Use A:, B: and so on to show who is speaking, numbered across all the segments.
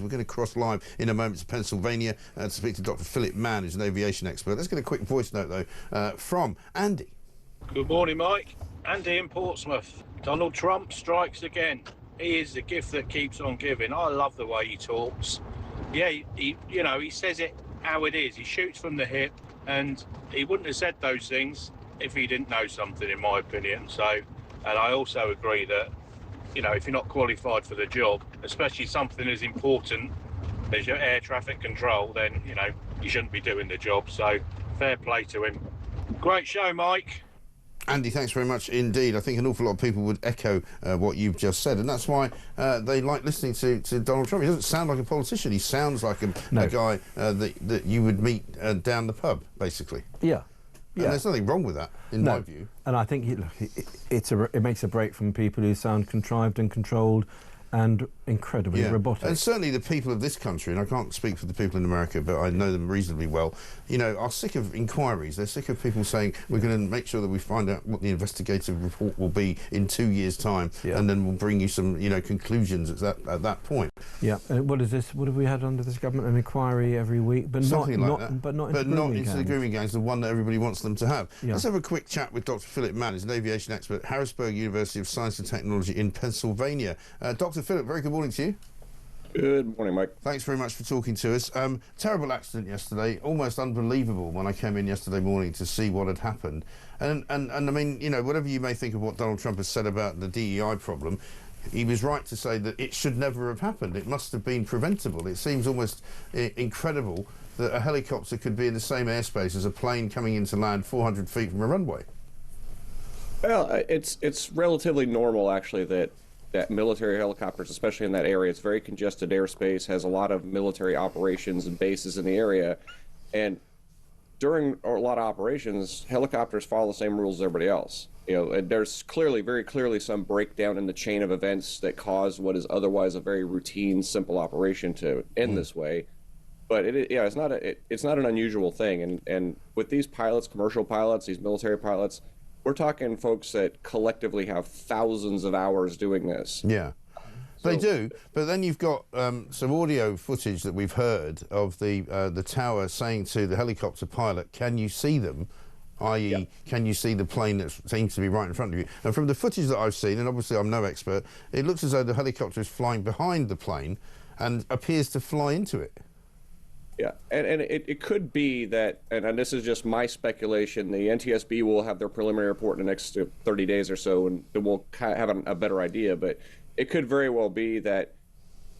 A: We're going to cross live in a moment to Pennsylvania to speak to Dr Philip Mann, who's an aviation expert. Let's get a quick voice note, though, from Andy.
B: Good morning, Mike. Andy in Portsmouth. Donald Trump strikes again. He is the gift that keeps on giving. I love the way he talks. Yeah, he says it how it is. He shoots from the hip, and he wouldn't have said those things if he didn't know something, in my opinion. So, and I also agree that, if you're not qualified for the job, especially something as important as your air traffic control, then, you shouldn't be doing the job. So, fair play to him. Great show, Mike.
A: Andy, thanks very much indeed. I think an awful lot of people would echo what you've just said, and that's why they like listening to Donald Trump. He doesn't sound like a politician. He sounds like a guy that you would meet down the pub, basically.
C: Yeah.
A: And there's nothing wrong with that, in my view.
C: And I think it makes a break from people who sound contrived and controlled and incredibly robotic.
A: And certainly the people of this country, and I can't speak for the people in America, but I know them reasonably well, are sick of inquiries. They're sick of people saying, we're going to make sure that we find out what the investigative report will be in 2 years' time, and then we'll bring you some, conclusions at that point.
C: Yeah. What is this? What have we had under this government? An inquiry every week, but not into
A: the grooming gangs, the one that everybody wants them to have.
C: Yeah.
A: Let's have a quick chat with Dr Philip Mann. He's an aviation expert at Harrisburg University of Science and Technology in Pennsylvania. Dr Philip, very good morning to you.
D: Good morning, Mike.
A: Thanks very much for talking to us. Terrible accident yesterday, almost unbelievable when I came in yesterday morning to see what had happened. And I mean, whatever you may think of what Donald Trump has said about the DEI problem, he was right to say that it should never have happened. It must have been preventable. It seems almost incredible that a helicopter could be in the same airspace as a plane coming into land 400 feet from a runway.
D: Well, it's relatively normal, actually, that military helicopters, especially in that area, it's very congested airspace, has a lot of military operations and bases in the area, and during a lot of operations, helicopters follow the same rules as everybody else. There's very clearly some breakdown in the chain of events that cause what is otherwise a very routine, simple operation to end this way. But it's not an unusual thing, and with these pilots, commercial pilots, these military pilots, we're talking folks that collectively have thousands of hours doing this.
A: Yeah, they do. But then you've got some audio footage that we've heard of the tower saying to the helicopter pilot, "Can you see them?" i.e., can you see the plane that seems to be right in front of you? And from the footage that I've seen, and obviously I'm no expert, it looks as though the helicopter is flying behind the plane and appears to fly into it.
D: Yeah, and it could be that, and this is just my speculation, the NTSB will have their preliminary report in the next 30 days or so, and then we'll have a better idea, but it could very well be that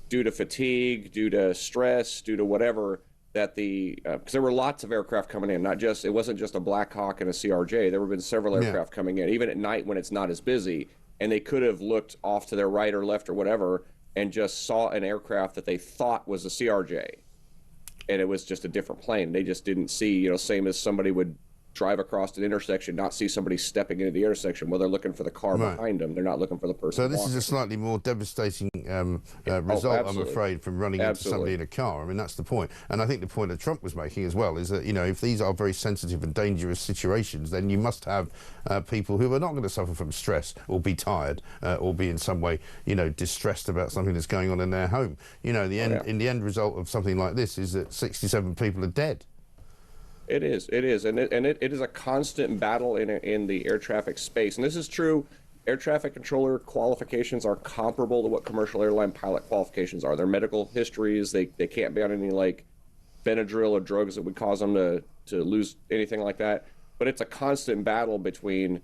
D: due to fatigue, due to stress, due to whatever, that because there were lots of aircraft coming in, it wasn't just a Black Hawk and a CRJ, there have been several aircraft coming in, even at night when it's not as busy, and they could have looked off to their right or left or whatever, and just saw an aircraft that they thought was a CRJ. And it was just a different plane. They just didn't see, same as somebody would drive across an intersection, not see somebody stepping into the intersection. Well, they're looking for the car behind them. They're not looking for the person.
A: So this
D: walking.
A: is a slightly more devastating result, I'm afraid, from running into somebody in a car. I mean, that's the point. And I think the point that Trump was making as well is that, if these are very sensitive and dangerous situations, then you must have people who are not going to suffer from stress or be tired or be in some way, distressed about something that's going on in their home. In the end result of something like this is that 67 people are dead.
D: It is, and it is a constant battle in the air traffic space, and this is true. Air traffic controller qualifications are comparable to what commercial airline pilot qualifications are. Their medical histories, they can't be on any like Benadryl or drugs that would cause them to lose anything like that. But it's a constant battle between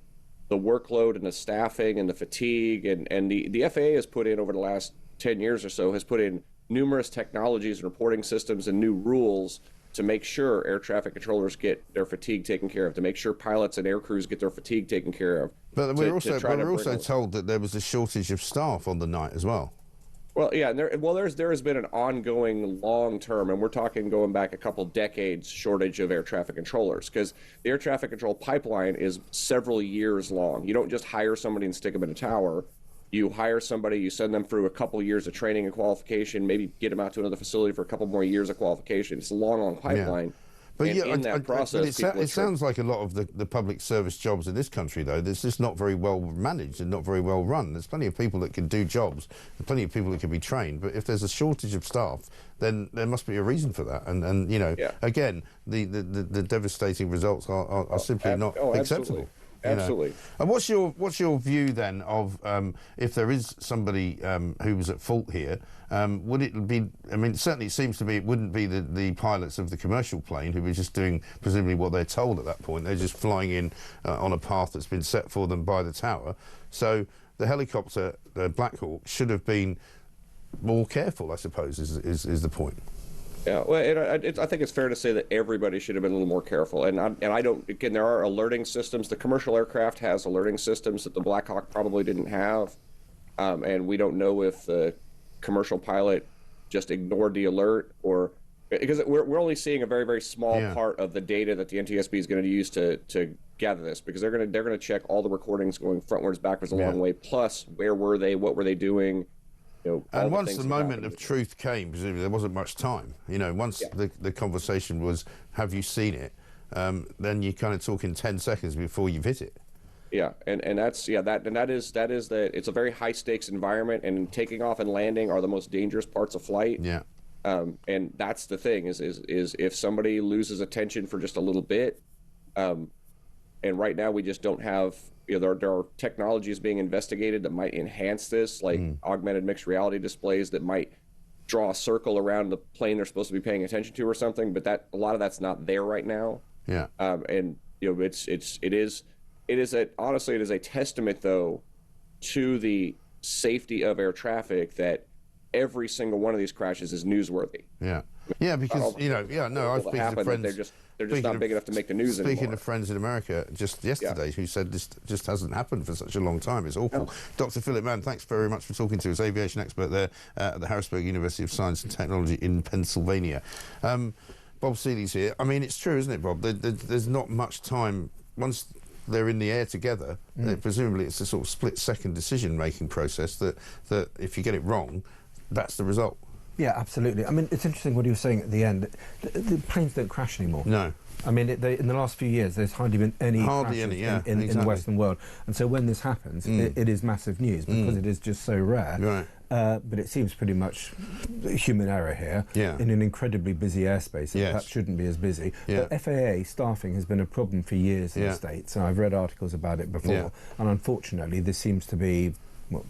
D: the workload and the staffing and the fatigue, and the FAA has put in over the last 10 years or so has put in numerous technologies and reporting systems and new rules to make sure air traffic controllers get their fatigue taken care of, to make sure pilots and air crews get their fatigue taken care of.
A: But we're also told that there was a shortage of staff on the night as well.
D: Well, yeah, and there has been an ongoing long-term, and we're talking going back a couple decades, shortage of air traffic controllers, because the air traffic control pipeline is several years long. You don't just hire somebody and stick them in a tower. You hire somebody, you send them through a couple years of training and qualification, maybe get them out to another facility for a couple more years of qualification. It's a long, long pipeline.
A: But
D: and in that process,
A: it sounds like a lot of the public service jobs in this country, though, that's just not very well managed and not very well run. There's plenty of people that can do jobs, and plenty of people that can be trained. But if there's a shortage of staff, then there must be a reason for that. And you know, again, the devastating results are simply not acceptable.
D: Absolutely.
A: And what's your view then of if there is somebody who was at fault here? Would it be? I mean, certainly it seems to be it wouldn't be the pilots of the commercial plane who were just doing presumably what they're told at that point. They're just flying in on a path that's been set for them by the tower. So the helicopter, the Black Hawk, should have been more careful, I suppose, is the point.
D: Yeah, well, I think it's fair to say that everybody should have been a little more careful. And I don't. Again, there are alerting systems. The commercial aircraft has alerting systems that the Black Hawk probably didn't have, and we don't know if the commercial pilot just ignored the alert, or because we're only seeing a very, very small part of the data that the NTSB is going to use to gather this, because they're going to check all the recordings going frontwards, backwards, a long way. Plus, where were they? What were they doing? You know,
A: and once the moment of truth came, presumably there wasn't much time. You know, once the conversation was, "Have you seen it?" Then you kind of talk in 10 seconds before you've hit it.
D: Yeah, and that's that is it's a very high stakes environment, and taking off and landing are the most dangerous parts of flight.
A: Yeah.
D: And that's the thing is if somebody loses attention for just a little bit, and right now we just don't have. You know, there are technologies being investigated that might enhance this, like augmented mixed reality displays that might draw a circle around the plane they're supposed to be paying attention to or something. But a lot of that's not there right now.
A: Yeah.
D: And you know, honestly, it is a testament though to the safety of air traffic that every single one of these crashes is newsworthy.
A: Yeah. Yeah, because I've speaken to friends.
D: They're just not big enough to make the news anymore.
A: Speaking of friends in America just yesterday who said this just hasn't happened for such a long time. It's awful. Dr. Philip Mann, thanks very much for talking to us, aviation expert there at the Harrisburg University of Science and Technology in Pennsylvania. Bob Seeley's here. I mean, it's true, isn't it, Bob? There's not much time. Once they're in the air together, presumably it's a sort of split-second decision-making process that if you get it wrong, that's the result.
C: Yeah, absolutely. I mean, it's interesting what you were saying at the end. The planes don't crash anymore.
A: No.
C: I mean, in the last few years, there's hardly been any crashes in the Western world. And so when this happens, it is massive news because it is just so rare.
A: Right.
C: But it seems pretty much human error here in an incredibly busy airspace. That shouldn't be as busy. But FAA staffing has been a problem for years in the States. And I've read articles about it before. And unfortunately, this seems to be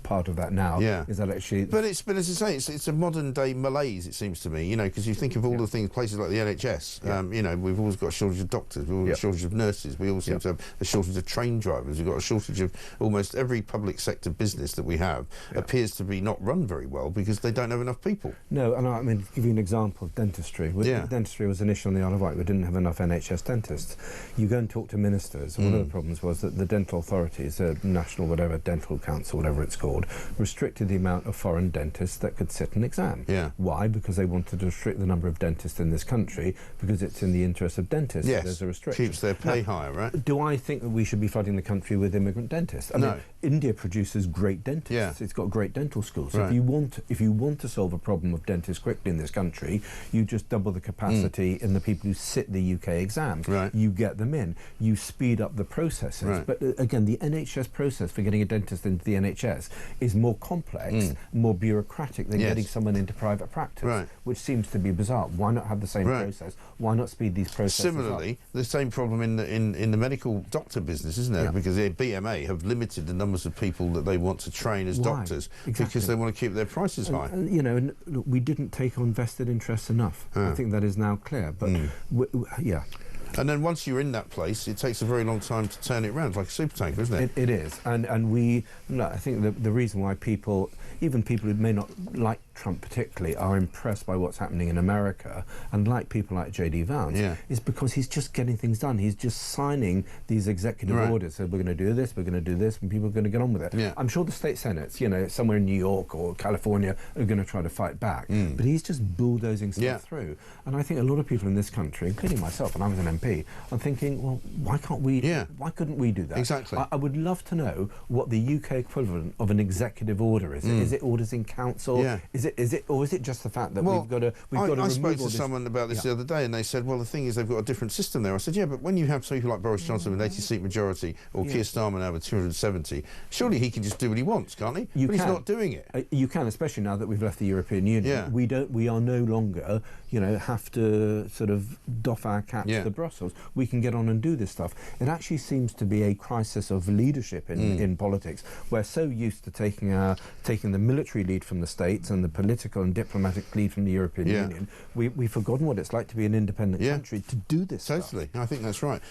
C: part of that now is that actually.
A: But as I say, it's a modern day malaise. It seems to me, you know, because you think of all the things, places like the NHS. You know, we've always got a shortage of doctors. We've got a shortage of nurses. We also seem to have a shortage of train drivers. We've got a shortage of almost every public sector business that we have appears to be not run very well because they don't have enough people.
C: No, and I mean, to give you an example of dentistry. Dentistry was an issue on the Isle of Wight. We didn't have enough NHS dentists. You go and talk to ministers. One of the problems was that the dental authorities, the National Dental Council, whatever it's called, restricted the amount of foreign dentists that could sit an exam. Why? Because they wanted to restrict the number of dentists in this country because it's in the interest of dentists.
A: Yes,
C: there's a restriction.
A: Keeps their pay higher, right?
C: Do I think that we should be flooding the country with immigrant dentists? I mean, India produces great dentists. It's got great dental schools. So if you want to solve a problem of dentists quickly in this country, you just double the capacity in the people who sit the UK exam. You get them in. You speed up the processes. But again, the NHS process for getting a dentist into the NHS is more complex, more bureaucratic than getting someone into private practice, which seems to be bizarre. Why not have the same process? Why not speed these processes
A: Similarly, the same problem in the medical doctor business, isn't there? Because the BMA have limited the numbers of people that they want to train as doctors because they want to keep their prices high.
C: You know, and look, we didn't take on vested interests enough. I think that is now clear. But
A: And then once you're in that place, it takes a very long time to turn it around. It's like a supertanker, isn't it?
C: It is. And we, I think the reason why people, even people who may not like Trump particularly, are impressed by what's happening in America and like people like J.D. Vance is because he's just getting things done. He's just signing these executive orders. So we're going to do this, we're going to do this, and people are going to get on with it. I'm sure the state senates, you know, somewhere in New York or California are going to try to fight back. But he's just bulldozing stuff through. And I think a lot of people in this country, including myself, and I was an MP, I'm thinking, well, why can't we? Why couldn't we do that?
A: Exactly.
C: I would love to know what the UK equivalent of an executive order is. Is it orders in council? Is it just the fact that we've got to
A: I spoke to someone about this the other day, and they said, well, the thing is they've got a different system there. I said, yeah, but when you have people like Boris Johnson with an 80-seat majority, or Keir Starmer now with 270, surely he can just do what he wants, can't he? But he's not doing it.
C: You can, especially now that we've left the European Union.
A: Yeah.
C: We are no longer, have to sort of doff our caps to Brussels. We can get on and do this stuff. It actually seems to be a crisis of leadership in politics. We're so used to taking the military lead from the States and the political and diplomatic lead from the European Union. We've forgotten what it's like to be an independent country to do this
A: Totally.
C: stuff.
A: I think that's right.